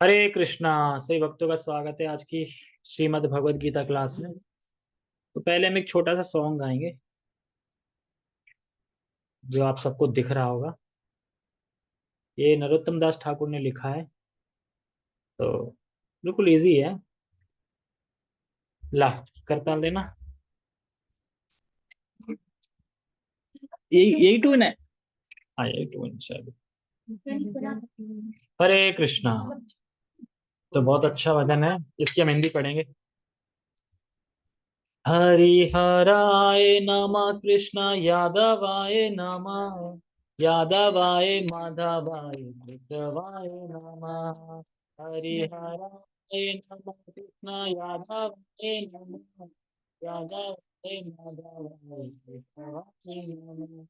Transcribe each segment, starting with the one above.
हरे कृष्णा। सही भक्तों का स्वागत है आज की श्रीमद् भगवद गीता क्लास में। तो पहले हम एक छोटा सा सॉन्ग गाएंगे जो आप सबको दिख रहा होगा। ये नरोत्तम दास ठाकुर ने लिखा है, तो बिल्कुल इजी है। ला, करताल लेना। यही यही टून है। हाँ, यही टून शायद। हरे कृष्णा। तो बहुत अच्छा भजन है, इसकी हम हिंदी पढ़ेंगे। हरिहराय नमः, कृष्ण यादवाय नमः, यादवाय माधवाय केशवाय नमः। हरिहराय नमः, कृष्ण यादवाय नमः, यादवाय माधवाय केशवाय नमः।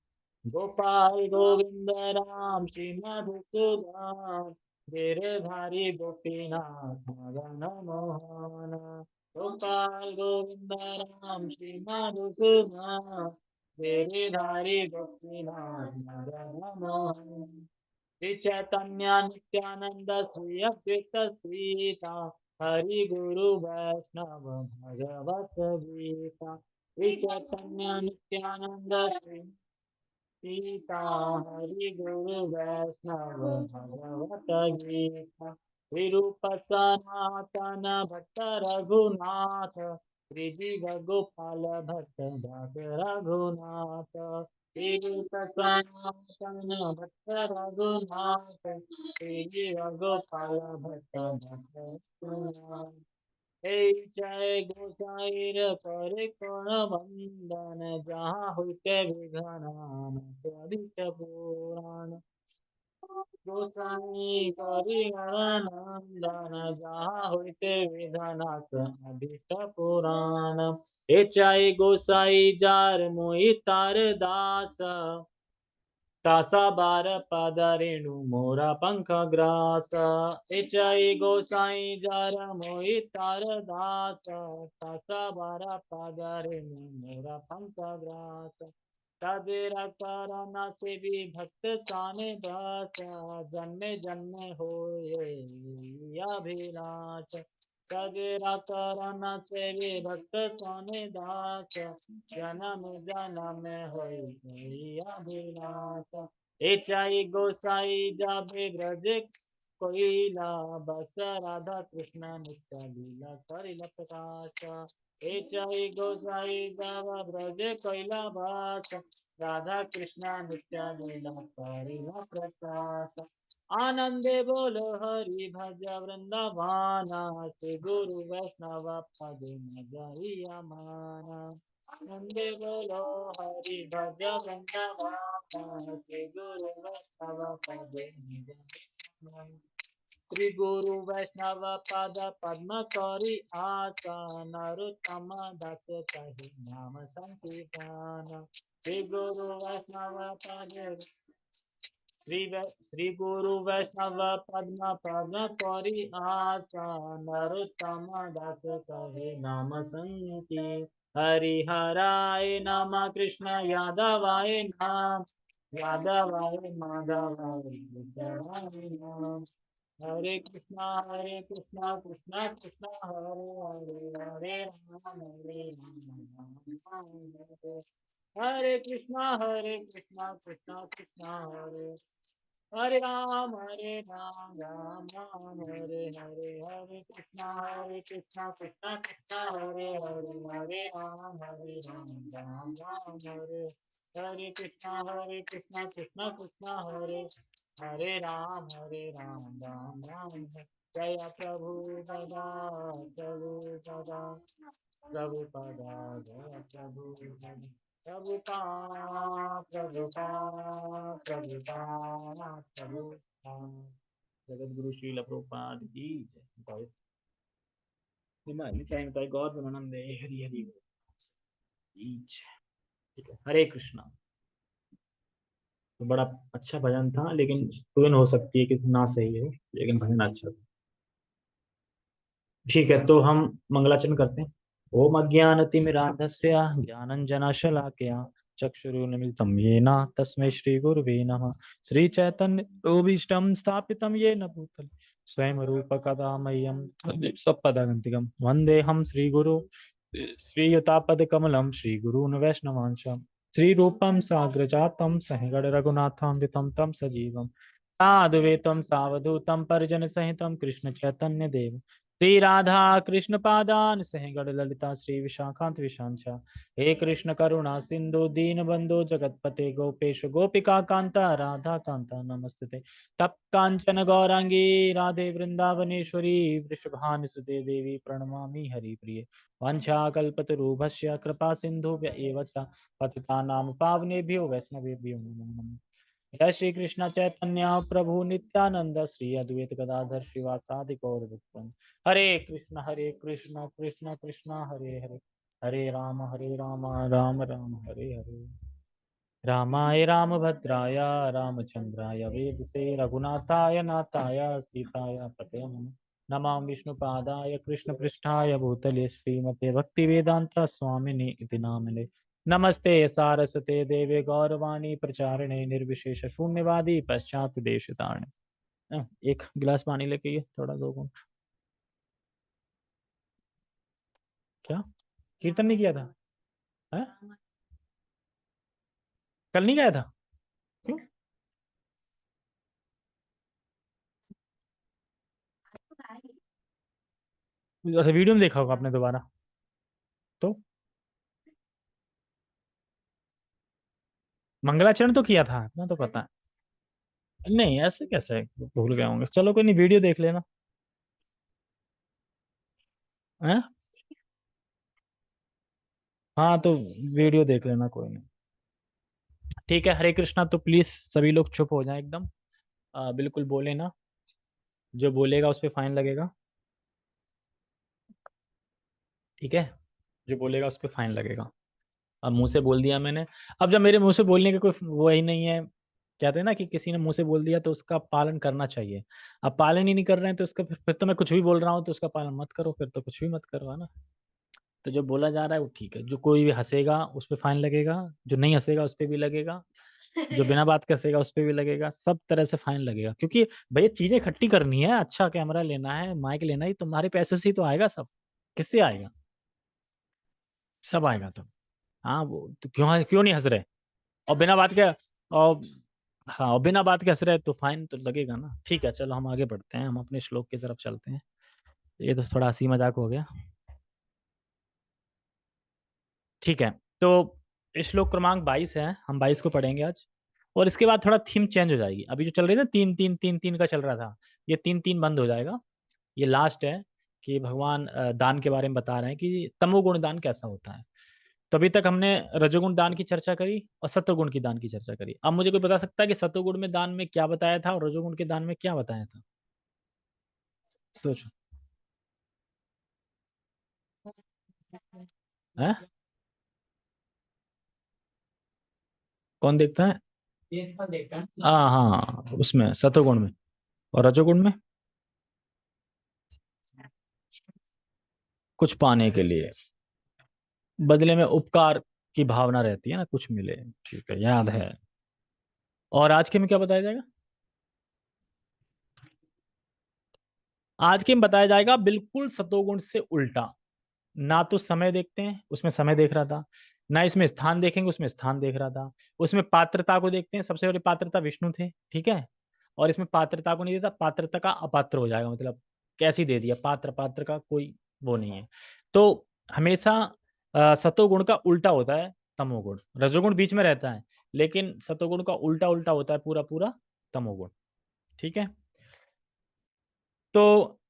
गोपाल गोविंद राम श्री मधुसूदन, गिरधारी गोपीनाथ मदन मोहन। गोपाल गोविंद राम श्री मधुसूदन, गिरिधारी गोपीनाथ मदन मोहन। श्री चैतन्य नित्यानंद श्री अद्वैत श्रीता, हरि गुरु वैष्णव भगवत गीता। श्री चैतन्य नित्यानंद श्री सीता, हरि गुरु वैष्णव भगवत गीता। विरूप सनातन भट्ट रघुनाथ, श्रीजी गोपाल भट्ट दास रघुनाथ। विरूप सनातन भट्ट रघुनाथ, श्रीजी गोपाल भट्ट दास रघुनाथ। हे जय गोसाईर करे कौन वंदन, जहाँ होते विघ्नान अधिक पुराण। गोसाई करी नंदन, जहाँ होते विघ्नात अधिक पुराण। हे चाहे गोसाई जार मोहि तार दास, तासा बार पद रेणु मोरा पंख ग्रास। इचई गोसाई जार मोहि तार दास, तासा बार पद रेणु मोरा पंख ग्रास। तदेरा करना से भी भक्त साने दास, जन्मे जन्मे होए अभिलाष। तदेरा करना से भी भक्त साने दास, जन्म जन्म होए अभिलाष। एचाई गोसाई जाबे ब्रज कोइला, बस राधा कृष्ण नित्य लीला करिला प्रकाश। एचाई गोसाई जावा ब्रज कोइला बास, राधा कृष्ण नित्य लीला करिला प्रकाश। आनंदे बोलो हरि भज वृंदावाना, श्री गुरु वैष्णव पद मजरिया माना। आनंदे बोलो हरि भज वृंदावाना, श्री गुरु वैष्णव पद मजरिया। श्री गुरु वैष्णव पद पद्म करी आसा, नरोत्तम दास कहि नाम संकीर्तन। श्री गुरु वैष्णव पद श्री गुरु वैष्णव पद्म पद्म करी आसा, नरोत्तम दास कहे नाम संकीर्तन। हरिहराय नमः, कृष्ण यादवाय नाम, यादवाय माधवाय केशवाय नाम। हरे कृष्णा कृष्णा कृष्णा हरे हरे, हरे राम राम हरे। हरे कृष्णा कृष्णा कृष्णा हरे, हरे राम राम राम हरे हरे। हरे कृष्णा कृष्णा कृष्णा हरे हरे, हरे राम राम राम हरे। हरे कृष्णा कृष्णा कृष्णा हरे, हरे राम राम राम। जय प्रभु पदा, प्रभु पदा, प्रभु पदा, जय प्रभु पदा। प्रभुपाद प्रभुपाद प्रभुपाद प्रभुपाद। जगत गुरु श्रील प्रभुपाद की जय। जय गौर ब्रह्मानंदे हरि हरि की जय। ठीक है, हरे कृष्णा। तो बड़ा अच्छा भजन था, लेकिन टून हो सकती है कि ना सही हो, लेकिन भजन अच्छा था। ठीक है, तो हम मंगलाचरण करते हैं। ओम अज्ञानतिमिरान्धस्य ज्ञानञ्जनशलाकया, चक्षुरुन्मिलितं येन तस्मै श्रीगुरुवे नमः। श्रीचैतन्यभीष्टं स्थापितं येन भूतले स्वयं रूप कदा मह्यं स्वपदान्तिकं वन्देऽहं श्रीगुरु श्रीयुतापदकमलं श्रीगुरून् वैष्णवांश श्रीरूपं साग्रजातं सहिगण रघुनाथान्वितं तं सजीवं साद्वैतं सावधूतं परिजनसहितं कृष्ण चैतन्य देव श्री राधा कृष्ण पादान सहिगण ललिता श्री विशाखान्त विशांचा हे कृष्ण करुणा सिंधु दीन बंधु जगतपते गोपेश गोपिका कांता राधा कांता नमस्ते तप कांचन गौरांगी राधे वृंदावनेश्वरी वृषभानुसुते देवी प्रणमामि हरिप्रिये वंशाकल्पतरुभ्यश्च कृपा सिन्धुभ्य एव च पतितानां पावनेभ्यो वैष्णवेभ्यो नमो नमः। जय श्री कृष्ण चैतन्य प्रभु नित्यानंद श्री अद्वैत गदाधर श्रीवासादि गौर भक्तवृंद। हरे कृष्ण कृष्ण कृष्ण हरे हरे हरे राम राम राम हरे हरे। रामाय रामभद्राय रामचंद्राय वेदसे रघुनाथाय नाथाय सीताय पते नमः। नमामि विष्णुपादाय कृष्णपृष्ठाय भूतले श्रीमते भक्तिवेदांत स्वामिने इति नामिने। नमस्ते सारस्वते देवे गौरवाणी प्रचारिणे निर्विशेष शून्यवादी पश्चात देशतारिणे। एक गिलास पानी लेके ये थोड़ा दो घूंट। क्या कीर्तन नहीं किया था? है? कल नहीं गया था? क्यों? अच्छा वीडियो में देखा होगा आपने दोबारा तो। मंगलाचरण तो किया था ना, तो पता है। नहीं ऐसे कैसे भूल गए होंगे, चलो कोई नहीं, वीडियो देख लेना। हैं? हाँ तो वीडियो देख लेना, कोई नहीं। ठीक है, हरे कृष्णा। तो प्लीज सभी लोग चुप हो जाएं एकदम। बिल्कुल बोले ना, जो बोलेगा उस पर फाइन लगेगा। ठीक है, जो बोलेगा उस पर फाइन लगेगा। अब मुंह से बोल दिया मैंने। अब जब मेरे मुंह से बोलने का कोई वो ही नहीं है, कहते हैं ना कि किसी ने मुंह से बोल दिया तो उसका पालन करना चाहिए। अब पालन ही नहीं कर रहे हैं तो उसका फिर तो मैं कुछ भी बोल रहा हूँ तो उसका पालन मत करो, फिर तो कुछ भी मत करो, है ना। तो जो बोला जा रहा है वो ठीक है, जो कोई भी हंसेगा उस पर फाइन लगेगा, जो नहीं हंसेगा उस पर भी लगेगा, जो बिना बात के हंसेगा उस पर भी लगेगा, सब तरह से फाइन लगेगा। क्योंकि भैया चीजें इकट्ठी करनी है, अच्छा कैमरा लेना है, माइक लेना है, तुम्हारे पैसे से ही तो आएगा सब। किससे आएगा? सब आएगा तो। हाँ वो तो क्यों क्यों नहीं हंस रहे? और बिना बात के, और हाँ और बिना बात के हंस रहे तो फाइन तो लगेगा ना। ठीक है चलो हम आगे बढ़ते हैं, हम अपने श्लोक की तरफ चलते हैं। ये तो थोड़ा हंसी मजाक हो गया। ठीक है, तो श्लोक क्रमांक 22 है, हम 22 को पढ़ेंगे आज। और इसके बाद थोड़ा थीम चेंज हो जाएगी। अभी जो चल रही है ना, तीन तीन तीन तीन का चल रहा था, ये तीन तीन बंद हो जाएगा। ये लास्ट है कि भगवान दान के बारे में बता रहे हैं कि तमोगुण दान कैसा होता है। तो अभी तक हमने रजोगुण दान की चर्चा करी और सत्वगुण की दान की चर्चा करी। अब मुझे कोई बता सकता है कि सत्वगुण में दान में क्या बताया था और रजोगुण के दान में क्या बताया था? सोचो। है? कौन देखता है? हाँ हाँ, उसमें सत्वगुण में। और रजोगुण में कुछ पाने के लिए, बदले में उपकार की भावना रहती है ना, कुछ मिले। ठीक है, याद है। और आज के में क्या बताया जाएगा? आज के में बताया जाएगा बिल्कुल सतोगुण से उल्टा। ना तो समय देखते हैं, उसमें समय देख रहा था। ना इसमें स्थान देखेंगे, उसमें स्थान देख रहा था। उसमें पात्रता को देखते हैं, सबसे बड़ी पात्रता विष्णु थे, ठीक है। और इसमें पात्रता को नहीं देता, पात्रता का अपात्र हो जाएगा, मतलब कैसे दे दिया, पात्र पात्र का कोई वो नहीं है। तो हमेशा सतोगुण का उल्टा होता है तमोगुण, रजोगुण बीच में रहता है, लेकिन सतोगुण का उल्टा उल्टा होता है पूरा पूरा तमोगुण। ठीक है, तो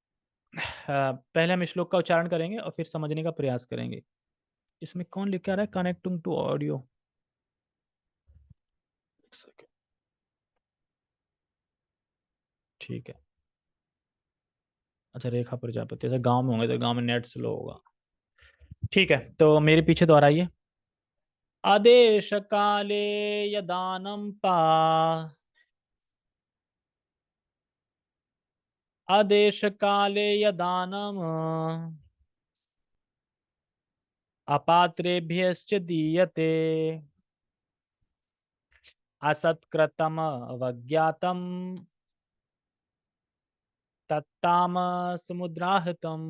पहले हम श्लोक का उच्चारण करेंगे और फिर समझने का प्रयास करेंगे। इसमें कौन लिख के आ रहा है कनेक्टिंग टू ऑडियो? ठीक है। अच्छा रेखा प्रजापति, अच्छा गांव में होंगे तो गांव में नेट स्लो होगा। ठीक है, तो मेरे पीछे दोहराइए। आदेश काले यदानम पा, आदेश काले यदानम अपात्रेभ्यश्च दीयते असत्कृतम अवज्ञातम तत्ताम समुद्राहतम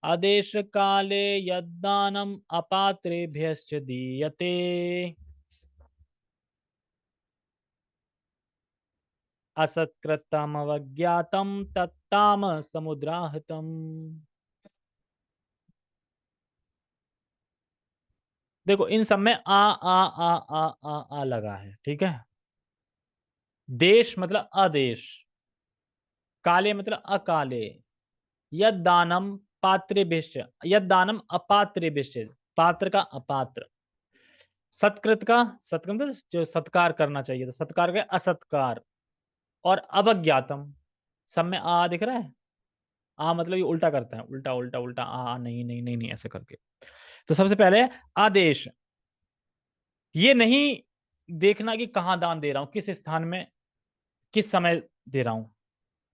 आदेश काले यद्दानम अपात्रेभ्यश्च दीयते। असत्कृतम अवज्ञातम तत्ताम समुद्राहतम। देखो इन सब में आ लगा है, ठीक है। देश मतलब आदेश, काले मतलब अकाले, यद दानम पात्रेभ्यश्च, यद दानम अपात्रेभ्यश्च, पात्र का अपात्र, सत्कृत का, सत्कृत मतलब जो सत्कार करना चाहिए तो सत्कार का असत्कार, और अवज्ञातम, सब में आ दिख रहा है। आ मतलब ये उल्टा करता है, उल्टा उल्टा उल्टा, आ नहीं नहीं नहीं नहीं ऐसे करके। तो सबसे पहले आदेश, ये नहीं देखना कि कहां दान दे रहा हूं, किस स्थान में, किस समय दे रहा हूं।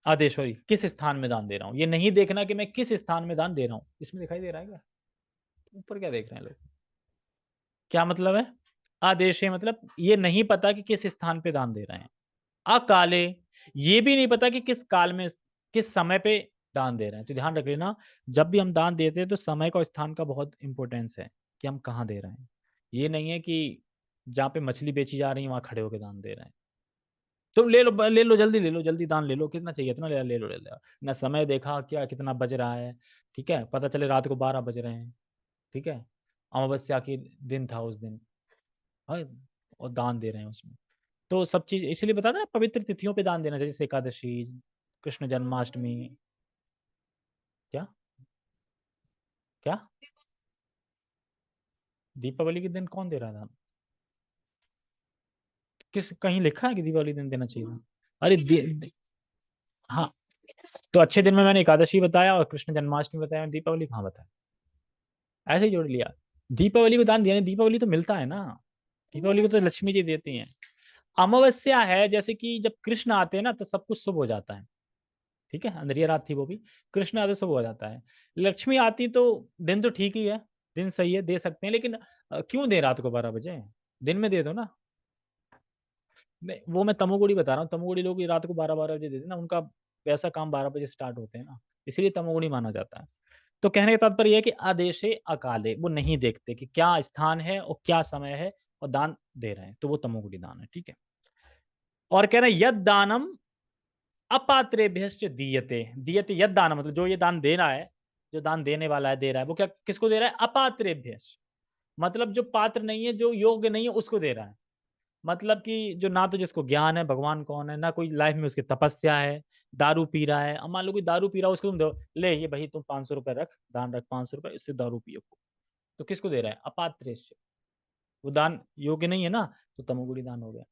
आदेश, सॉरी, किस स्थान में दान दे रहा हूं, ये नहीं देखना कि मैं किस स्थान में दान दे रहा हूं। इसमें दिखाई दे रहा है क्या? ऊपर क्या देख रहे हैं लोग? क्या मतलब है? आदेश है मतलब ये नहीं पता कि किस स्थान पे दान दे रहे हैं। अकाले, ये भी नहीं पता कि किस काल में, किस समय पे दान दे रहे हैं। तो ध्यान रख लेना, जब भी हम दान देते हैं तो समय का, स्थान का बहुत इंपॉर्टेंस है कि हम कहाँ दे रहे हैं। ये नहीं है कि जहाँ पे मछली बेची जा रही है वहां खड़े होकर दान दे रहे हैं। तो ले लो जल्दी, ले लो जल्दी, दान ले लो, कितना चाहिए इतना ले लो, ले लो। ना समय देखा क्या कितना बज रहा है, ठीक है, पता चले रात को 12 बज रहे हैं, ठीक है, अमावस्या की दिन था उस दिन, हाँ, और दान दे रहे हैं उसमें। तो सब चीज इसलिए बता ना, पवित्र तिथियों पे दान देना चाहिए, जैसे एकादशी, कृष्ण जन्माष्टमी। क्या? क्या? दीपावली के दिन कौन दे रहा था? किस, कहीं लिखा है कि दीपावली दिन देना चाहिए? अरे हाँ, तो अच्छे दिन में मैंने एकादशी बताया और कृष्ण जन्माष्टमी बताया, दीपावली कहाँ बताया? ऐसे ही जोड़ लिया। दीपावली को दान दिया नहीं, दीपावली तो मिलता है ना, दीपावली को तो लक्ष्मी जी देती हैं। अमावस्या है, जैसे कि जब कृष्ण आते हैं ना तो सब कुछ शुभ हो जाता है, ठीक है, अंधेरी रात थी वो भी, कृष्ण आते शुभ हो जाता है। लक्ष्मी आती तो दिन तो ठीक ही है, दिन सही है, दे सकते हैं, लेकिन क्यों दे रात को 12 बजे? दिन में दे दो ना। वो मैं तमोगुणी बता रहा हूँ, तमोगुणी लोग ये रात को 12-12 बजे देते हैं ना, उनका वैसा काम 12 बजे स्टार्ट होते हैं ना, इसलिए तमोगुणी माना जाता है। तो कहने का तात्पर्य है कि आदेशे अकाले, वो नहीं देखते कि क्या स्थान है और क्या समय है, और दान दे रहे हैं, तो वो तमोगुणी दान है, ठीक है। और कह रहे हैं यद दानम अपात्रेभ्यश्च दीयते, दीयते यद दानम मतलब जो ये दान दे रहा है, जो दान देने वाला है दे रहा है, वो क्या किसको दे रहा है? अपात्रेभ्यश्च, मतलब जो पात्र नहीं है, जो योग्य नहीं है उसको दे रहा है। मतलब कि जो ना तो जिसको ज्ञान है भगवान कौन है, ना कोई लाइफ में उसकी तपस्या है, दारू पी रहा है। अब मान लो कोई दारू पी रहा है, उसको तुम दो, ले ये भाई तुम 500 रुपए रख, दान रख 500 रुपए, इससे दारू पियो। तो किसको दे रहा है? अपात्रेश्य, वो दान योग्य नहीं है ना, तो तमोगुणी दान हो गया।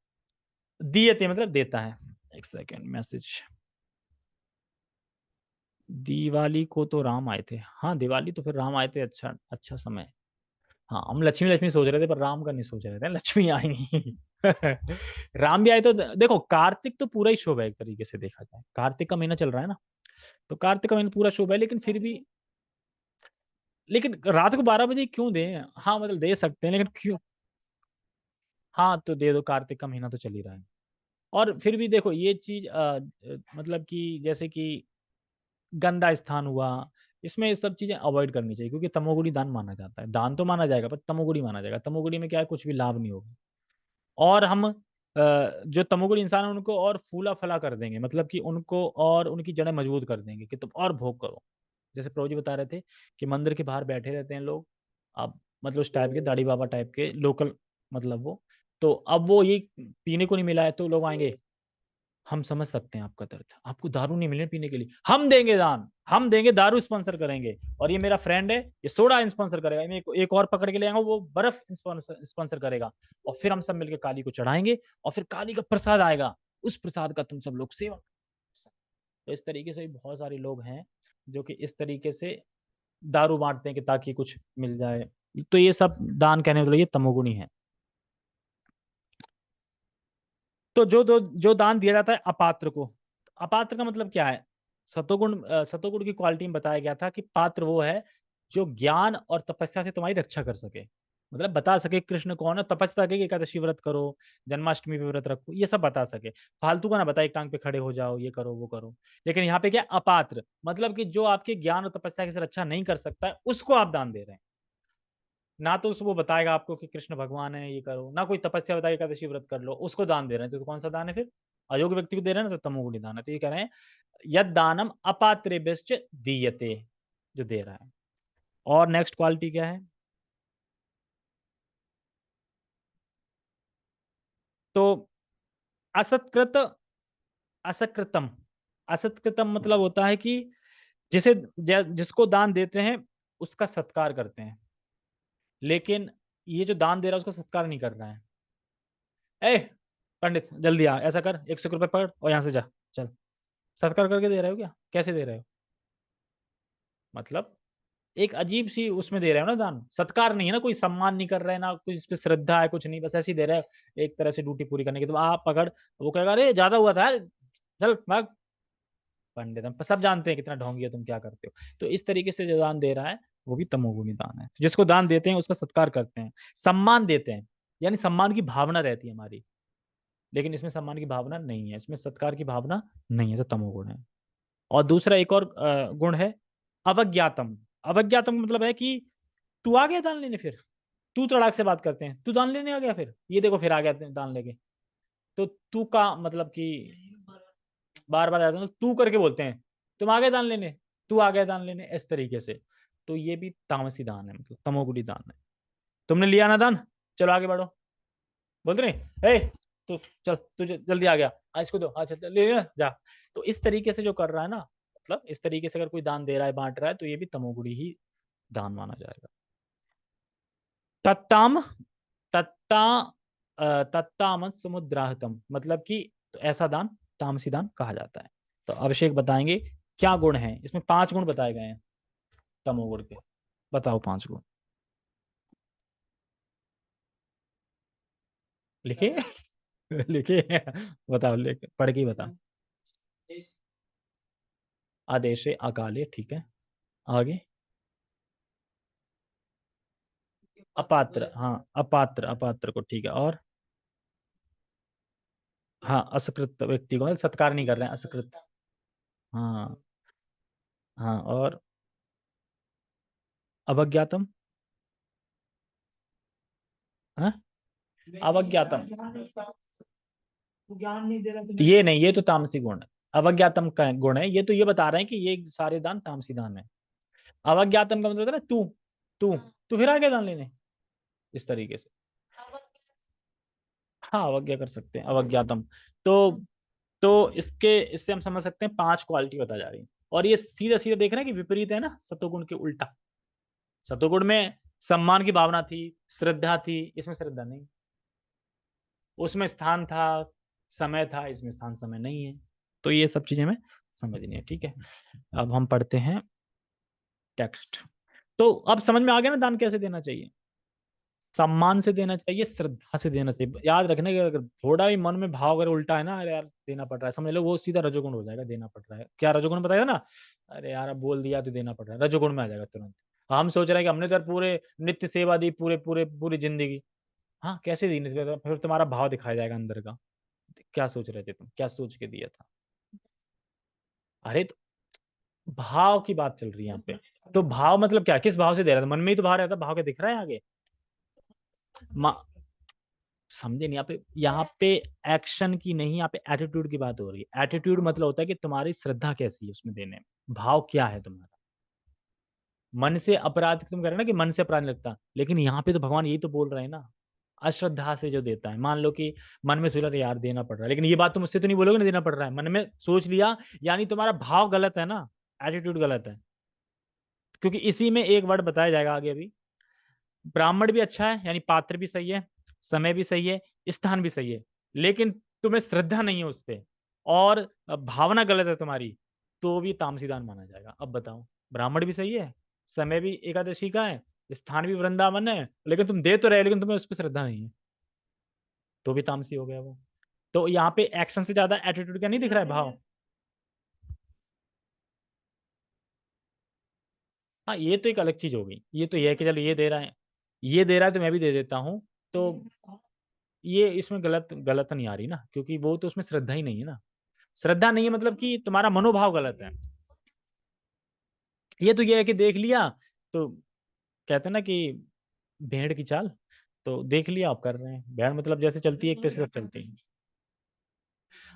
दीयते मतलब देता है। एक सेकेंड, मैसेज। दिवाली को तो राम आए थे, हाँ दिवाली तो फिर राम आए थे, अच्छा अच्छा समय। हाँ, हम लक्ष्मी लक्ष्मी सोच रहे थे, पर राम का नहीं सोच रहे थे, लक्ष्मी आई नहीं। राम भी आए तो देखो, कार्तिक तो पूरा ही शुभ है, एक तरीके से देखा जाए, कार्तिक का महीना चल रहा है ना, तो कार्तिक का महीना पूरा शुभ है, लेकिन फिर भी, लेकिन रात को 12 बजे क्यों दें? हाँ मतलब दे सकते हैं, लेकिन क्यों? हाँ तो दे दो, कार्तिक का महीना तो चल ही रहा है। और फिर भी देखो ये चीज मतलब कि जैसे कि गंदा स्थान हुआ, इसमें ये सब चीजें अवॉइड करनी चाहिए, क्योंकि तमोगुणी दान माना जाता है, दान तो माना जाएगा पर तमोगुणी माना जाएगा, तमोगुणी में क्या है, कुछ भी लाभ नहीं होगा। और हम जो तमोगुणी इंसान है उनको और फूला फला कर देंगे, मतलब कि उनको और उनकी जड़ें मजबूत कर देंगे कि तुम और भोग करो। जैसे प्रभु जी बता रहे थे कि मंदिर के बाहर बैठे रहते हैं लोग, अब मतलब उस टाइप के दाढ़ी बाबा टाइप के लोकल, मतलब वो, तो अब वो ये पीने को नहीं मिला है तो लोग आएंगे, हम समझ सकते हैं आपका दर्द, आपको दारू नहीं मिले पीने के लिए, हम देंगे दान, हम देंगे, दारू स्पॉन्सर करेंगे, और ये मेरा फ्रेंड है ये सोडा स्पॉन्सर करेगा, मैं एक और पकड़ के ले आऊंगा वो बर्फ स्पॉन्सर करेगा, और फिर हम सब मिलकर काली को चढ़ाएंगे, और फिर काली का प्रसाद आएगा, उस प्रसाद का तुम सब लोग सेवन। तो इस तरीके से भी बहुत सारे लोग हैं जो कि इस तरीके से दारू बांटते हैं कि ताकि कुछ मिल जाए। तो ये सब दान कहने मतलब ये तमोगुणी है। तो जो दान दिया जाता है अपात्र को, अपात्र का मतलब क्या है? सतोगुण, सतोगुण की क्वालिटी में बताया गया था कि पात्र वो है जो ज्ञान और तपस्या से तुम्हारी रक्षा कर सके। मतलब बता सके कृष्ण कौन है, तपस्या सके कि एकादशी व्रत करो, जन्माष्टमी पे व्रत रखो, ये सब बता सके। फालतू का ना बताए एक टांग पे खड़े हो जाओ, ये करो वो करो। लेकिन यहाँ पे क्या, अपात्र, मतलब कि जो आपके ज्ञान और तपस्या की रक्षा नहीं कर सकता है, उसको आप दान दे रहे हैं। ना तो वो बताएगा आपको कि कृष्ण भगवान है ये करो, ना कोई तपस्या बताएगा एकादशी व्रत कर लो, उसको दान दे रहे हैं। तो कौन सा दान है फिर? अयोग्य व्यक्ति को दे रहे हैं ना, तो तमोगुणी दान है। तो ये कह रहे हैं यद दानम अपात्रेभ्यश्च दीयते, जो दे रहा है। और नेक्स्ट क्वालिटी क्या है? तो असत्कृत, असत्कृतम, असत्कृतम मतलब होता है कि जिसे जिसको दान देते हैं उसका सत्कार करते हैं, लेकिन ये जो दान दे रहा है उसको सत्कार नहीं कर रहा है। ए पंडित जल्दी आ, ऐसा कर, 100 रुपए पकड़ और यहाँ से जा, चल। सत्कार करके दे रहे हो क्या? कैसे दे रहे हो? मतलब एक अजीब सी उसमें दे रहे हो ना दान, सत्कार नहीं है ना, कोई सम्मान नहीं कर रहे हैं ना, कुछ इस पे श्रद्धा है, कुछ नहीं, बस ऐसे ही दे रहे हो एक तरह से ड्यूटी पूरी करने की। तो आप पकड़, वो कहेगा अरे ज्यादा हुआ था यार, चल भाग। पंडित, हम सब जानते हैं कितना ढोंगी हो तुम, क्या करते हो। तो इस तरीके से जो दान दे रहा है वो भी तमोगुणी दान है। जिसको दान देते हैं उसका सत्कार करते हैं, सम्मान देते हैं, यानी सम्मान की भावना रहती है हमारी। लेकिन इसमें सम्मान की भावना नहीं है, इसमें सत्कार की भावना नहीं है, तो तमोगुण है। और दूसरा एक और गुण है, अवज्ञातम। अवज्ञातम का मतलब है कि तू आ गया दान लेने, फिर तू तड़ाक से बात करते हैं, तू दान लेने आ गया, फिर ये देखो फिर आ गया दान लेके। तो तू का मतलब कि बार बार आते हैं, तू करके बोलते हैं, तुम आ गए दान लेने, तू आ गया दान लेने, इस तरीके से। तो ये भी तामसी दान है, मतलब तमोगुणी दान है। तुमने लिया ना दान, चलो आगे बढ़ो, बोलते नहीं ए, तू चल, तू जल्दी आ गया, आज इसको दो, अच्छा चल ले लेना जा। तो इस तरीके से जो कर रहा है ना, मतलब इस तरीके से अगर कोई दान दे रहा है, बांट रहा है, तो ये भी तमोगुणी ही दान माना जाएगा। तत्ताम, तत्ता तत्ताम समुद्राहतम, मतलब कि तो ऐसा दान तामसी दान कहा जाता है। तो अभिषेक बताएंगे क्या गुण है इसमें। 5 गुण बताए गए हैं तमोगुण के, बताओ 5 गुण लिखे। लिखे, बताओ, लिख पढ़ के ही बता। आदेशे अकाले, ठीक है। आगे, अपात्र, हाँ अपात्र, अपात्र को, ठीक है। और हाँ, असकृत व्यक्ति को, मतलब सत्कार नहीं कर रहे हैं, असकृत। हाँ, हाँ। और अवज्ञातम, हाँ, अवज्ञातम, ज्ञान नहीं दे रहा तो ये नहीं, ये तो तामसी गुण है। अवज्ञातम का गुण है ये, तो ये बता रहे हैं कि ये सारे दान तामसी दान है। अवज्ञातम का मतलब होता है ना, तू तू फिर आगे दान लेने, इस तरीके से। हाँ, अवज्ञा कर सकते हैं, अवज्ञातम। तो इससे हम समझ सकते हैं 5 क्वालिटी बता जा रही है। और ये सीधा सीधा देख रहे हैं कि विपरीत है ना सतोगुण के उल्टा। सतोगुण में सम्मान की भावना थी, श्रद्धा थी, इसमें श्रद्धा नहीं। उसमें स्थान था, समय था, इसमें स्थान समय नहीं है। तो ये सब चीजें हमें समझनी है, ठीक है। अब हम पढ़ते हैं टेक्स्ट। तो अब समझ में आ गया ना दान कैसे देना चाहिए। सम्मान से देना चाहिए, श्रद्धा से देना चाहिए। याद रखना कि अगर थोड़ा भी मन में भाव अगर उल्टा है ना, अरे यार देना पड़ रहा है, समझ लो वो सीधा रजोगुण हो जाएगा, देना पड़ रहा है। क्या रजोगुण बताया ना, अरे यार अब बोल दिया तो देना पड़ रहा है, रजोगुण में आ जाएगा तुरंत। हम सोच रहे हैं कि हमने तो यार पूरे नित्य सेवा दी, पूरे पूरे पूरी जिंदगी। हाँ, कैसे दी नित्य सेवा? फिर तुम्हारा भाव दिखाया जाएगा अंदर का, क्या सोच रहे थे तुम, क्या सोच के दिया था। अरे तो भाव की बात चल रही है यहाँ पे। तो भाव मतलब क्या, किस भाव से दे रहा था? मन में ही तो भाव रहता, भाव क्या दिख रहा है आगे? समझे नहीं? यहाँ पे एक्शन की नहीं, यहाँ पे एटीट्यूड की बात हो रही है। एटीट्यूड मतलब होता है कि तुम्हारी श्रद्धा कैसी है उसमें देने में, भाव क्या है तुम्हारा। मन से अपराध तुम कह रहे हो ना कि मन से अपराध नहीं लगता, लेकिन यहाँ पे तो भगवान यही तो बोल रहे हैं ना, अश्रद्धा से जो देता है। मान लो कि मन में सोच रहा यार देना पड़ रहा है, लेकिन ये बात तुम मुझसे तो नहीं बोलोगे ना देना पड़ रहा है, मन में सोच लिया, यानी तुम्हारा भाव गलत है ना, एटीट्यूड गलत है। क्योंकि इसी में एक वर्ड बताया जाएगा आगे अभी। ब्राह्मण भी अच्छा है, यानी पात्र भी सही है, समय भी सही है, स्थान भी सही है, लेकिन तुम्हें श्रद्धा नहीं है उस पे, और भावना गलत है तुम्हारी, तो भी तामसी दान माना जाएगा। अब बताओ, ब्राह्मण भी सही है, समय भी एकादशी का है, स्थान भी वृंदावन है, लेकिन तुम दे तो रहे, लेकिन तुम्हें उस पर श्रद्धा नहीं है, तो भी तामसी हो गया वो। तो यहाँ पे एक्शन से ज्यादा एटीट्यूड क्या नहीं दिख रहा है, भाव। हाँ, ये तो एक अलग चीज हो गई, ये तो ये है कि चलो ये दे रहा है, ये दे रहा है तो मैं भी दे देता हूँ, तो ये इसमें गलत गलत नहीं आ रही ना, क्योंकि वो तो उसमें श्रद्धा ही नहीं है ना। श्रद्धा नहीं है मतलब कि तुम्हारा मनोभाव गलत है। ये है कि देख लिया, तो कहते हैं ना कि भेड़ की चाल, तो देख लिया आप कर रहे हैं, भेड़ मतलब जैसे चलती है एक तैसे सब चलती है।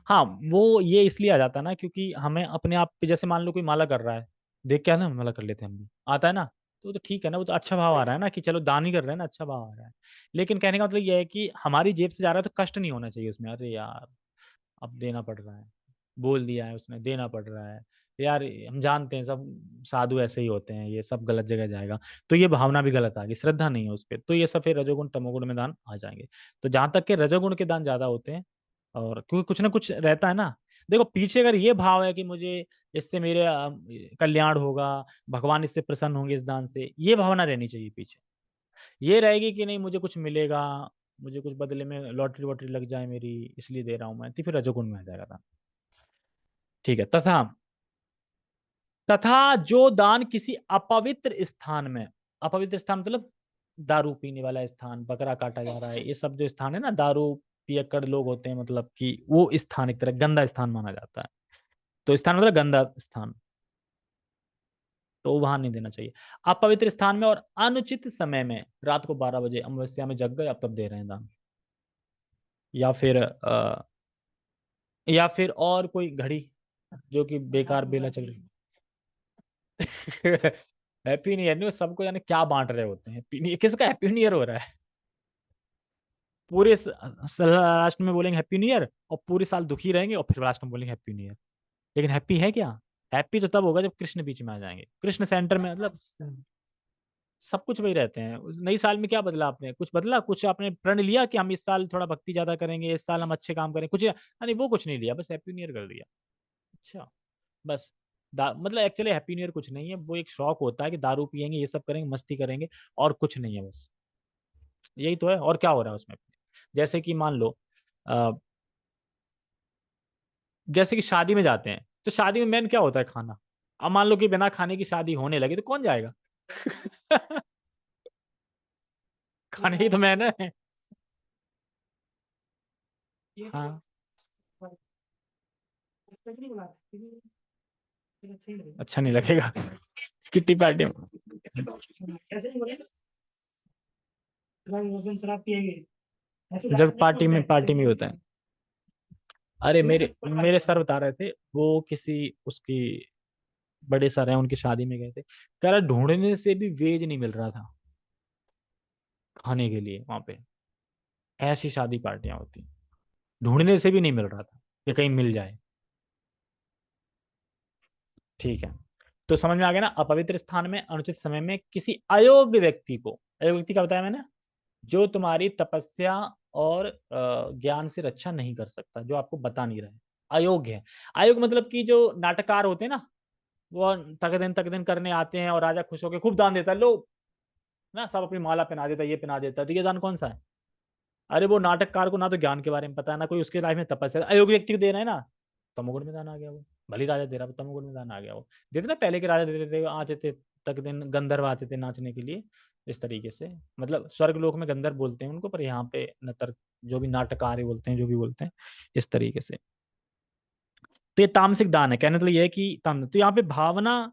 हाँ, वो ये इसलिए आ जाता है ना, क्योंकि हमें अपने आप पे, जैसे मान लो कोई माला कर रहा है, देख के ना माला कर लेते हैं हम भी, आता है ना, तो ठीक है ना, वो तो अच्छा भाव आ रहा है ना, कि चलो दान ही कर रहे हैं ना, अच्छा भाव आ रहा है। लेकिन कहने का मतलब ये है कि हमारी जेब से जा रहा है तो कष्ट नहीं होना चाहिए उसमें, अरे यार अब देना पड़ रहा है, बोल दिया है उसने, देना पड़ रहा है, यार हम जानते हैं सब साधु ऐसे ही होते हैं, ये सब गलत जगह जाएगा, तो ये भावना भी गलत आ गई, श्रद्धा नहीं है उस पर, तो ये सब फिर रजोगुण तमोगुण में दान आ जाएंगे। तो जहां तक के रजोगुण के दान ज्यादा होते हैं, और क्योंकि कुछ ना कुछ रहता है ना, देखो पीछे अगर ये भाव है कि मुझे इससे मेरे कल्याण होगा, भगवान इससे प्रसन्न होंगे इस दान से, ये भावना रहनी चाहिए पीछे। ये रहेगी कि नहीं मुझे कुछ मिलेगा, मुझे कुछ बदले में लॉटरी वॉटरी लग जाए मेरी, इसलिए दे रहा हूं मैं, तो फिर रजोगुण में आ जाएगा दान। ठीक है। तथा जो दान किसी अपवित्र स्थान में, अपवित्र स्थान मतलब दारू पीने वाला स्थान, बकरा काटा जा रहा है, ये सब जो स्थान है ना, दारू पियक्कड़ लोग होते हैं, मतलब कि वो स्थान एक तरह गंदा स्थान माना जाता है। तो स्थान मतलब गंदा स्थान, तो वहां नहीं देना चाहिए। अपवित्र स्थान में और अनुचित समय में, रात को 12 बजे अमावस्या में जग गए, अब तब दे रहे हैं दान। या फिर या फिर और कोई घड़ी जो कि बेकार बेला चल रही। हैप्पी न्यू ईयर नहीं, वो सबको यानी क्या बांट रहे होते हैं, हैप्पी न्यू ईयर किसका, हैप्पी न्यू ईयर हो रहा है। पूरे लास्ट में बोलेंगे हैप्पी न्यू ईयर, और पूरे साल दुखी रहेंगे, और फिर लास्ट में बोलेंगे हैप्पी न्यू ईयर। लेकिन हैप्पी है क्या? हैप्पी तो तब होगा जब कृष्ण बीच में आ जाएंगे, कृष्ण सेंटर में, मतलब सब कुछ वही रहते हैं। उस नई साल में क्या बदला आपने, कुछ बदला, कुछ आपने प्रण लिया कि हम इस साल थोड़ा भक्ति ज्यादा करेंगे, इस साल हम अच्छे काम करें, कुछ नहीं, वो कुछ नहीं लिया, बस हैप्पी न्यू ईयर कर दिया। अच्छा, बस मतलब एक्चुअली हैप्पी न्यू ईयर कुछ नहीं है, वो एक शौक होता है कि दारू पियेंगे, ये सब करेंगे, मस्ती करेंगे, और कुछ नहीं है, बस यही तो है, और क्या हो रहा है उसमें। जैसे कि मान लो अ, जैसे कि शादी में जाते हैं, तो शादी में मेन क्या होता है, खाना। अब मान लो कि बिना खाने की शादी होने लगी, तो कौन जाएगा? खाने ही तो मेन है। हाँ, अच्छा नहीं लगेगा। किट्टी पार्टी में जब पार्टी में होता है। अरे मेरे मेरे सर बता रहे थे, वो किसी उसकी बड़े सर हैं, उनकी शादी में गए थे, कह रहा ढूंढने से भी वेज नहीं मिल रहा था खाने के लिए वहां पे, ऐसी शादी पार्टियां होती, ढूंढने से भी नहीं मिल रहा था कि कहीं मिल जाए। ठीक है, तो समझ में आ गया ना, अपवित्र स्थान में, अनुचित समय में, किसी अयोग्य व्यक्ति को, अयोग्य व्यक्ति का बताया मैंने, जो तुम्हारी तपस्या और ज्ञान से रक्षा नहीं कर सकता, जो आपको बता नहीं रहे, अयोग्य है। अयोग्य मतलब कि जो नाटककार होते हैं ना, वो तक दिन करने आते हैं, और राजा खुश होकर खूब दान देता है, लो ना, सब अपनी माला पहना देता है, ये पहना देता है, तो ये दान कौन सा है? अरे वो नाटककार को ना तो ज्ञान के बारे में पता है, ना कोई उसके लाइफ में तपस्या, अयोग्य व्यक्ति को दे रहे हैं ना, तमोगुण में दान आ गया वो। भली राजा दे रहा, तमोगुण में दान आ गया वो। देते ना, पहले के राजा देते थे, आते थे तक दिन, गंधर्व आते थे नाचने के लिए, इस तरीके से, मतलब स्वर्ग लोक में गंधर्व बोलते हैं उनको, पर यहाँ पे नतर, जो भी नाटककार बोलते हैं, जो भी बोलते हैं, इस तरीके से। तो ये तामसिक दान है, कहने मतलब ये है कि तो यहाँ पे भावना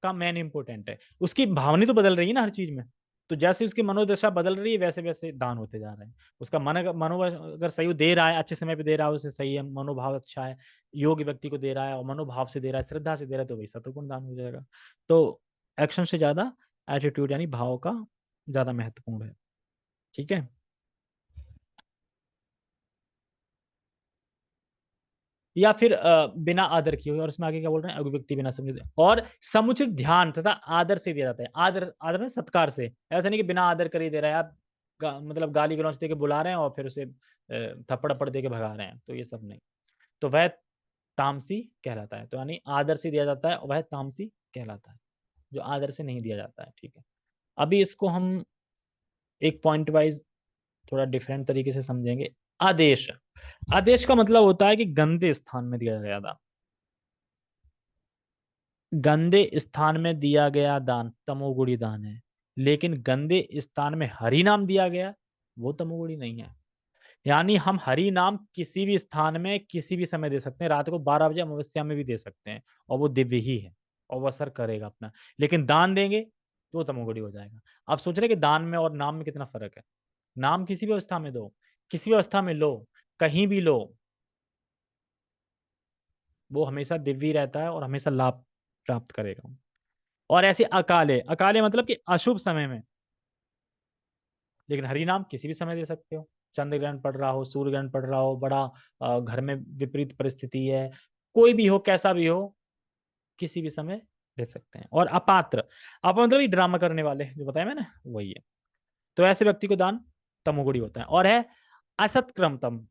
का मेन इंपोर्टेंट है, उसकी भावना तो बदल रही है ना हर चीज में। तो जैसे उसकी मनोदशा बदल रही है, वैसे वैसे दान होते जा रहे हैं। उसका मनो अगर सही दे रहा है, अच्छे समय पे दे रहा है, उसे सही है, मनोभाव अच्छा है, योग्य व्यक्ति को दे रहा है, और मनोभाव से दे रहा है, श्रद्धा से दे रहा है, तो वही सतोगुण दान हो जाएगा। तो एक्शन से ज्यादा एटीट्यूड यानी भाव का ज्यादा महत्वपूर्ण है। ठीक है। या फिर बिना आदर किए हुए, और इसमें आगे क्या बोल रहे हैं, अभिव्यक्ति बिना समझे, और समुचित ध्यान तथा आदर से दिया जाता है। आदर, आदर में सत्कार से, ऐसा नहीं कि बिना आदर कर ही दे रहा है आप, मतलब गाली गलौज दे के बुला रहे हैं, और फिर उसे थप्पड़ थप्पड़ दे के भगा रहे हैं, तो ये सब नहीं। तो वह तामसी कहलाता है, तो यानी आदर से दिया जाता है, और वह तामसी कहलाता है, जो आदर से नहीं दिया जाता है। ठीक है, अभी इसको हम एक पॉइंट वाइज थोड़ा डिफरेंट तरीके से समझेंगे। आदेश, आदेश का मतलब होता है कि गंदे स्थान में दिया गया दान, गंदे स्थान में दिया गया दान तमोगुणी दान है। लेकिन गंदे स्थान में हरि नाम दिया गया, वो तमोगुणी नहीं है। यानी हम हरि नाम किसी भी स्थान में किसी भी समय दे सकते हैं, रात को 12 बजे अमावस्या में भी दे सकते हैं और वो दिव्य ही है और वो असर करेगा अपना। लेकिन दान देंगे तो वो तमोगुणी हो जाएगा। आप सोच रहे हैं कि दान में और नाम में कितना फ़र्क है? नाम किसी भी अवस्था में दो, किसी भी अवस्था में लो, कहीं भी लो, वो हमेशा दिव्य ही रहता है और हमेशा लाभ प्राप्त करेगा। और ऐसे अकाले, अकाले मतलब कि अशुभ समय में, लेकिन हरि नाम किसी भी समय दे सकते हो। चंद्र ग्रहण पड़ रहा हो, सूर्य ग्रहण पड़ रहा हो, बड़ा घर में विपरीत परिस्थिति है, कोई भी हो, कैसा भी हो, किसी भी समय दे सकते हैं। और अपात्र, आप मतलब ये ड्रामा करने वाले जो बताया मैंने, वही है। तो ऐसे व्यक्ति को दान तमोगुणी होता है। और है असत्क्रमतम,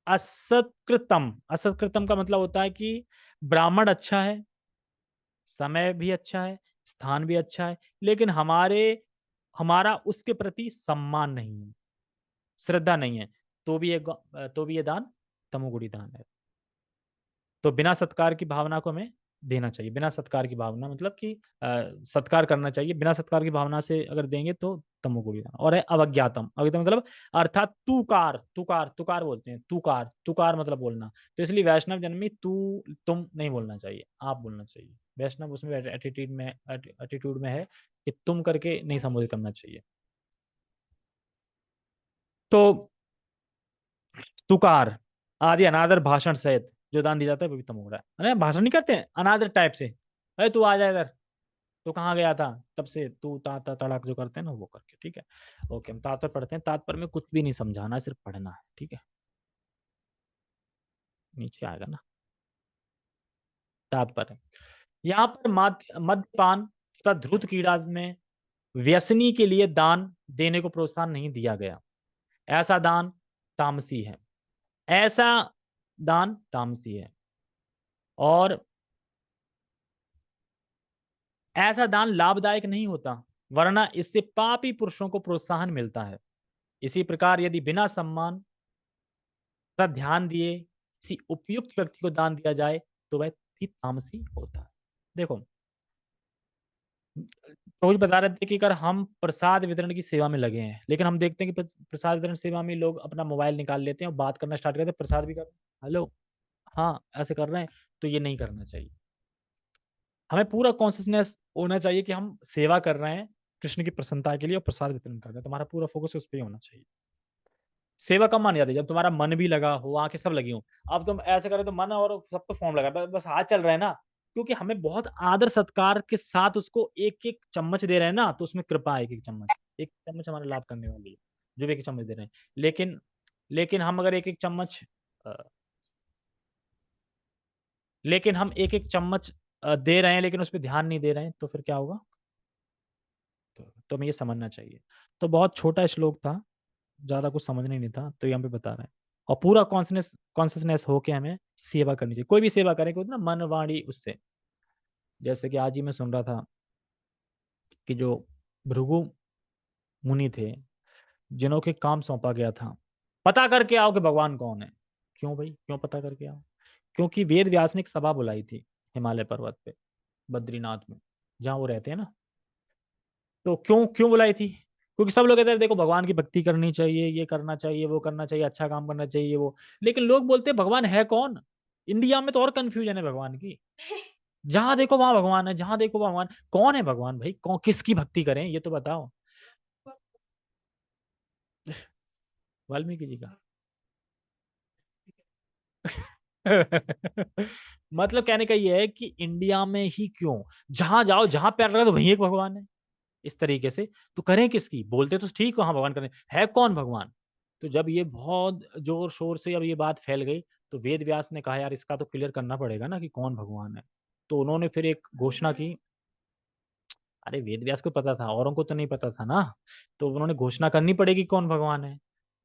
असत्कृतम, असत्कृतम का मतलब होता है कि ब्राह्मण अच्छा है, समय भी अच्छा है, स्थान भी अच्छा है, लेकिन हमारा उसके प्रति सम्मान नहीं है, श्रद्धा नहीं है, तो भी ये दान तमोगुणी दान है। तो बिना सत्कार की भावना को हमें देना चाहिए। बिना सत्कार की भावना मतलब कि सत्कार करना चाहिए, बिना सत्कार की भावना से अगर देंगे तो तमोगुणी दान। और है अवज्ञातम, अवज्ञातम मतलब अर्थात तुकार, तुकार, तुकार बोलते हैं, तुकार, तुकार मतलब बोलना। तो इसलिए वैष्णव जन्म में तू तुम नहीं बोलना चाहिए, आप बोलना चाहिए। वैष्णव उसमें एटीट्यूड में है कि तुम करके नहीं संबोधित करना चाहिए। तो तुकार आदि अनादर भाषण सहित जो दान दिया जाता है वो भी तम हो रहा है। अरे भाषण नहीं करते हैं अनादर टाइप से, अरे तू आ जा इधर, तू कहाँ गया था, तब से तू ता ता तड़ाक जो करते हैं ना वो करके, ठीक है। ओके, हम तात्पर्य पढ़ते हैं। तात्पर्य में कुछ भी नहीं समझाना, सिर्फ पढ़ना है, ठीक है। नीचे आएगा ना तात्पर्य। यहाँ पर मद्यपान तथा ध्रुत क्रीड़ा में व्यसनी के लिए दान देने को प्रोत्साहन नहीं दिया गया। ऐसा दान तामसी है, ऐसा दान तामसी है। और ऐसा दान लाभदायक नहीं होता, वरना इससे पापी पुरुषों को प्रोत्साहन मिलता है। इसी प्रकार यदि बिना सम्मान का ध्यान दिए किसी उपयुक्त व्यक्ति को दान दिया जाए तो वह भी तामसी होता है। देखो, रोज बता रहे थे कि अगर हम प्रसाद वितरण की सेवा में लगे हैं, लेकिन हम देखते हैं कि प्रसाद वितरण सेवा में लोग अपना मोबाइल निकाल लेते हैं और बात करना स्टार्ट करते हैं, प्रसाद भी कर, हेलो, हाँ, ऐसे कर रहे हैं। तो ये नहीं करना चाहिए। हमें पूरा कॉन्शियसनेस होना चाहिए कि हम सेवा कर रहे हैं कृष्ण की प्रसन्नता के लिए और प्रसाद वितरण कर रहे हैं। तुम्हारा पूरा फोकस उस पर ही होना चाहिए। सेवा कब मानी जाती है? जब तुम्हारा मन भी लगा हो, आंखें सब लगी हो। अब तुम ऐसे करे तो मन और सब तो फॉर्म लगा है, बस हाथ चल रहा है ना, क्योंकि हमें बहुत आदर सत्कार के साथ उसको एक एक चम्मच दे रहे हैं ना, तो उसमें कृपा है। एक चम्मच हमारा लाभ करने वाली है, जो भी एक चम्मच दे रहे हैं। लेकिन लेकिन हम अगर एक एक चम्मच अ, लेकिन हम एक एक चम्मच दे रहे हैं लेकिन उस पर ध्यान नहीं दे रहे हैं, तो फिर क्या होगा? तो हमें ये समझना चाहिए। तो बहुत छोटा श्लोक था, ज़्यादा कुछ समझने नहीं था, तो ये हम पे बता रहे हैं। और पूरा कॉन्शियसनेस होके हमें सेवा करनी चाहिए। कोई भी सेवा करें, कोई ना मन वाणी उससे। जैसे कि आज ही मैं सुन रहा था कि जो भृगु मुनि थे, जिन्हों के काम सौंपा गया था, पता करके आओ कि भगवान कौन है। क्यों भाई, क्यों पता करके आओ? क्योंकि वेद व्यास ने एक सभा बुलाई थी हिमालय पर्वत पे, बद्रीनाथ में, जहाँ वो रहते हैं ना। तो क्यों क्यों बुलाई थी? क्योंकि सब लोग कहते हैं देखो भगवान की भक्ति करनी चाहिए, ये करना चाहिए, वो करना चाहिए, अच्छा काम करना चाहिए वो। लेकिन लोग बोलते हैं भगवान है कौन? इंडिया में तो और कंफ्यूजन है भगवान की। जहां देखो वहां भगवान है, जहां देखो वहां भगवान। कौन है भगवान भाई? कौन, किसकी भक्ति करें ये तो बताओ। वाल्मीकि जी का। मतलब कहने का ये है कि इंडिया में ही क्यों, जहां जाओ जहां पैर लगा तो वहीं एक भगवान है, इस तरीके से। तो करें किसकी? बोलते तो ठीक वहां भगवान करें, है कौन भगवान? तो जब ये बहुत जोर शोर से अब ये बात फैल गई, तो वेद व्यास ने कहा यार इसका तो क्लियर करना पड़ेगा ना कि कौन भगवान है। तो उन्होंने फिर एक घोषणा की। अरे वेद व्यास को पता था, औरों को तो नहीं पता था ना। तो उन्होंने घोषणा करनी पड़ेगी कौन भगवान है।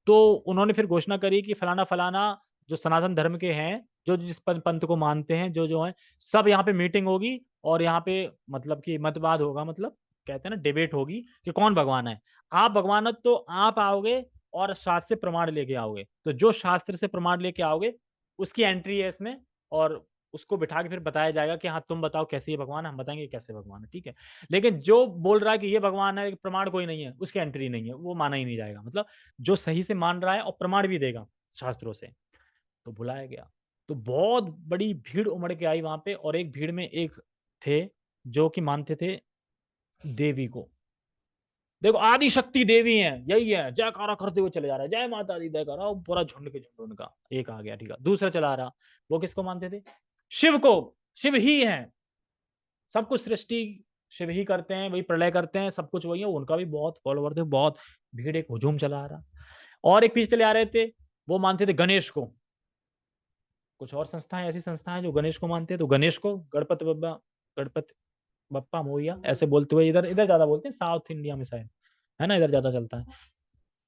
तो उन्होंने फिर घोषणा करी कि फलाना फलाना जो सनातन धर्म के हैं, जो जिस पंथ को मानते हैं, जो जो है, सब यहाँ पे मीटिंग होगी। और यहाँ पे मतलब कि मतवाद होगा, मतलब कहते हैं ना डिबेट होगी कि कौन भगवान है। आप भगवान हो तो आप आओगे और शास्त्र से प्रमाण लेके आओगे। तो जो शास्त्र से प्रमाण लेके आओगे उसकी एंट्री है इसमें। और उसको बिठा के फिर बताया जाएगा कि हाँ तुम बताओ कैसे ये भगवान है, हम बताएंगे कैसे भगवान है, ठीक है। लेकिन जो बोल रहा है कि ये भगवान है, प्रमाण कोई नहीं है, उसकी एंट्री नहीं है, वो माना ही नहीं जाएगा। मतलब जो सही से मान रहा है और प्रमाण भी देगा शास्त्रों से, तो बुलाया गया। तो बहुत बड़ी भीड़ उमड़ के आई वहां पे, और एक भीड़ में एक थे जो कि मानते थे देवी को। देखो आदि शक्ति देवी है, यही है, जयकारा करते हुए चले जा रहा है, जय माता दी जयकारा, वो पूरा झुंड के झुंड उनका एक आ गया, ठीक है। दूसरा चला रहा, वो किसको मानते थे? शिव को। शिव ही है, सब कुछ सृष्टि शिव ही करते हैं, वही प्रलय करते हैं, सब कुछ वही है। उनका भी बहुत फॉलोवर थे, बहुत भीड़, एक हुजूम चला आ रहा। और एक पीछे चले आ रहे थे, वो मानते थे गणेश को। कुछ और संस्थाएं, ऐसी संस्थाएं जो गणेश को मानते हैं, तो गणेश को गणपति बप्पा, गणपति बप्पा मोरिया ऐसे बोलते हुए, इधर इधर ज्यादा बोलते हैं, साउथ इंडिया में शायद, है ना, इधर ज्यादा चलता है।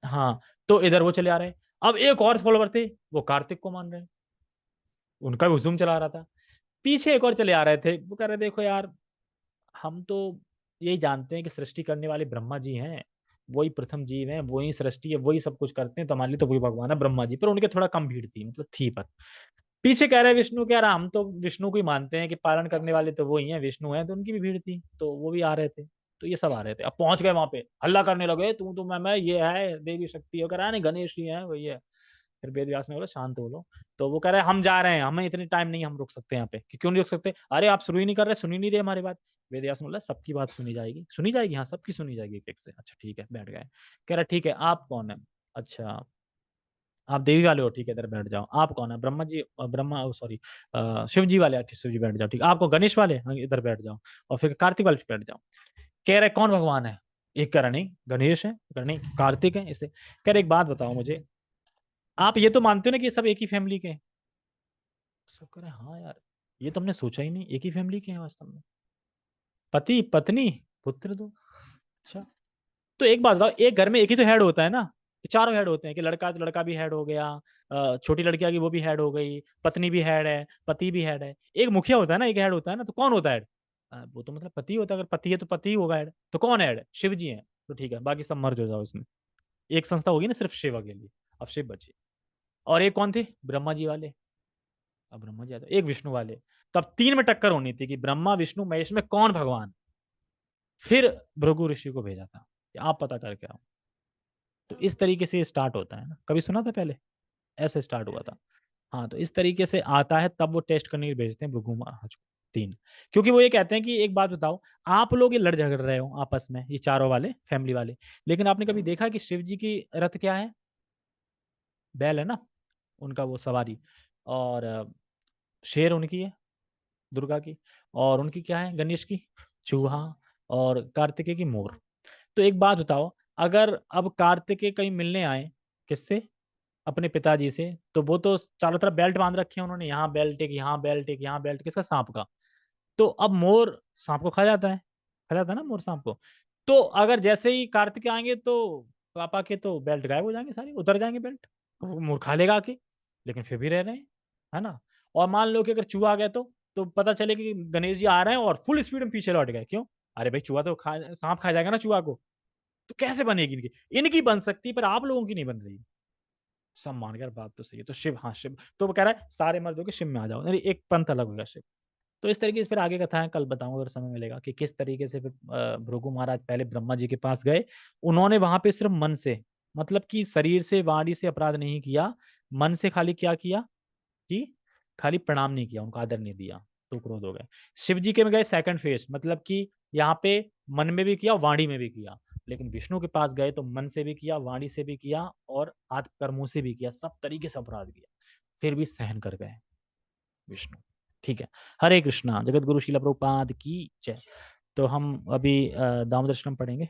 हाँ, तो इधर वो चले आ रहे हैं। अब एक और फॉलोवर थे, वो कार्तिक को मान रहे हैं, उनका भी हुजूम चला रहा था। पीछे एक और चले आ रहे थे, वो कह रहे देखो यार, हम तो यही जानते हैं कि सृष्टि करने वाले ब्रह्मा जी हैं, वही प्रथम जीव हैं, वही सृष्टि है, वही सब कुछ करते हैं, तो हमारे लिए तो वही भगवान है ब्रह्मा जी। पर उनके थोड़ा कम भीड़ थी, मतलब थी पर। पीछे कह रहे विष्णु, कह रहा हम तो विष्णु को ही मानते हैं कि पालन करने वाले तो वही हैं, विष्णु हैं, तो उनकी भी भीड़ थी, तो वो भी आ रहे थे। तो ये सब आ रहे थे। अब पहुंच गए वहां पे, हल्ला करने लगे, तू तो मैं ये है देवी शक्ति वगैरह, नहीं गणेश जी है, वही है। फिर वेद व्यास ने बोला शांत हो लो। तो वो कह रहे हम जा रहे हैं, हमें इतनी टाइम नहीं, हम रुक सकते यहाँ पे। क्यों नहीं रुक सकते? अरे आप शुरू ही नहीं कर रहे, सुनी नहीं रहे हमारी बात। वेद व्यास ने बोला सबकी बात सुनी जाएगी, सुनी जाएगी, हाँ सबकी सुनी जाएगी एक एक से। अच्छा ठीक है, बैठ गए। कह रहा ठीक है, आप कौन है? अच्छा, आप देवी वाले हो, ठीक है, इधर बैठ जाओ। आप कौन है? ब्रह्मा जी, ब्रह्मा सॉरी, शिव जी वाले, ठीक, शिव जी बैठ जाओ, ठीक। आपको गणेश वाले, हाँ इधर बैठ जाओ। और फिर कार्तिक वाले बैठ जाओ। कह रहे कौन भगवान है? एक कह रहा नहीं गणेश है, कह रहा नहीं कार्तिक है, इसे कह रहे एक बात बताओ मुझे, आप ये तो मानते हो ना कि ये सब एक ही फैमिली के हैं? सब कह रहे हाँ यार, ये तो हमने सोचा ही नहीं, एक ही फैमिली के हैं वास्तव में, पति पत्नी पुत्र दो। अच्छा, तो एक बात बताओ, एक घर में एक ही तो हेड होता है ना, कि चारों हेड होते हैं? कि लड़का तो लड़का भी हेड हो गया, छोटी लड़की आ गई वो भी हेड हो गई, पत्नी भी हेड है, पति भी हेड है। एक मुखिया होता है ना, एक हेड होता है ना, तो कौन होता है हेड? वो तो मतलब पति होता है, अगर पति है तो पति ही होगा हेड, तो कौन है हेड? शिव जी हैं। तो ठीक है, बाकी सब मर्ज हो जाओ इसमें, एक संस्था होगी ना सिर्फ शिव के लिए। अब शिव बचे, और एक कौन थे? ब्रह्मा जी वाले। अब ब्रह्मा जी आते, एक विष्णु वाले। तो अब तीन में टक्कर होनी थी कि ब्रह्मा विष्णु महेश में कौन भगवान। फिर भृगु ऋषि को भेजा था कि आप पता करके आओ। तो इस तरीके से स्टार्ट होता है ना, कभी सुना था पहले? ऐसे स्टार्ट हुआ था। हाँ, तो इस तरीके से आता है, तब वो टेस्ट करने के लिए भेजते हैं भृगु महाराज को, तीन। क्योंकि वो ये कहते हैं कि एक बात बताओ, आप लोग ये लड़ झगड़ रहे हो आपस में, ये चारों वाले फैमिली वाले, लेकिन आपने कभी देखा कि शिव जी की रथ क्या है? बैल है ना, उनका वो सवारी। और शेर उनकी है, दुर्गा की। और उनकी क्या है, गणेश की? चूहा। और कार्तिकेय की मोर। तो एक बात बताओ, अगर अब कार्तिकेय कहीं मिलने आए, किससे? अपने पिताजी से, तो वो तो चारों तरफ बेल्ट बांध रखे हैं उन्होंने, यहाँ बेल्ट एक, यहाँ बेल्ट एक, यहाँ बेल्ट, किसका? सांप का। तो अब मोर सांप को खा जाता है, खा जाता है ना मोर सांप को। तो अगर जैसे ही कार्तिक आएंगे, तो पापा के तो बेल्ट गायब हो जाएंगे, सारे उतर जाएंगे बेल्ट, वो मोर खा लेगा आके। लेकिन फिर भी रह रहे हैं, है ना। और मान लो कि अगर चूहा आ गया, तो पता चले कि गणेश जी आ रहे हैं और फुल स्पीड में पीछे लौट गए, क्यों? अरे भाई चूहा तो खा, सांप खा जाएगा ना चूहा को। तो कैसे बनेगी इनकी? इनकी बन सकती है, पर आप लोगों की नहीं बन रही। सब मान गया, बात तो सही है। तो शिव, हाँ शिव, तो वो कह रहा है सारे मर्दों के शिव में आ जाओ, नहीं एक पंथ अलग होगा शिव। तो इस तरीके से फिर आगे कथा है, कल बताऊंगा अगर समय मिलेगा, कि किस तरीके से फिर भृगु महाराज पहले ब्रह्मा जी के पास गए। उन्होंने वहां पे सिर्फ मन से, मतलब कि शरीर से वाणी से अपराध नहीं किया, मन से खाली क्या किया कि खाली प्रणाम नहीं किया, उनको आदर नहीं दिया, तो क्रोध हो गए। शिव जी के में गए सेकंड फेज, मतलब कि यहाँ पे मन में भी किया, वाणी में भी किया। लेकिन विष्णु के पास गए तो मन से भी किया, वाणी से भी किया, और हाथ कर्मों से भी किया, सब तरीके से अपराध किया, फिर भी सहन कर गए विष्णु। ठीक है। हरे कृष्णा। जगत गुरु शिला प्रभुपाद की जय। तो हम अभी दामोदर श्लोक पढ़ेंगे।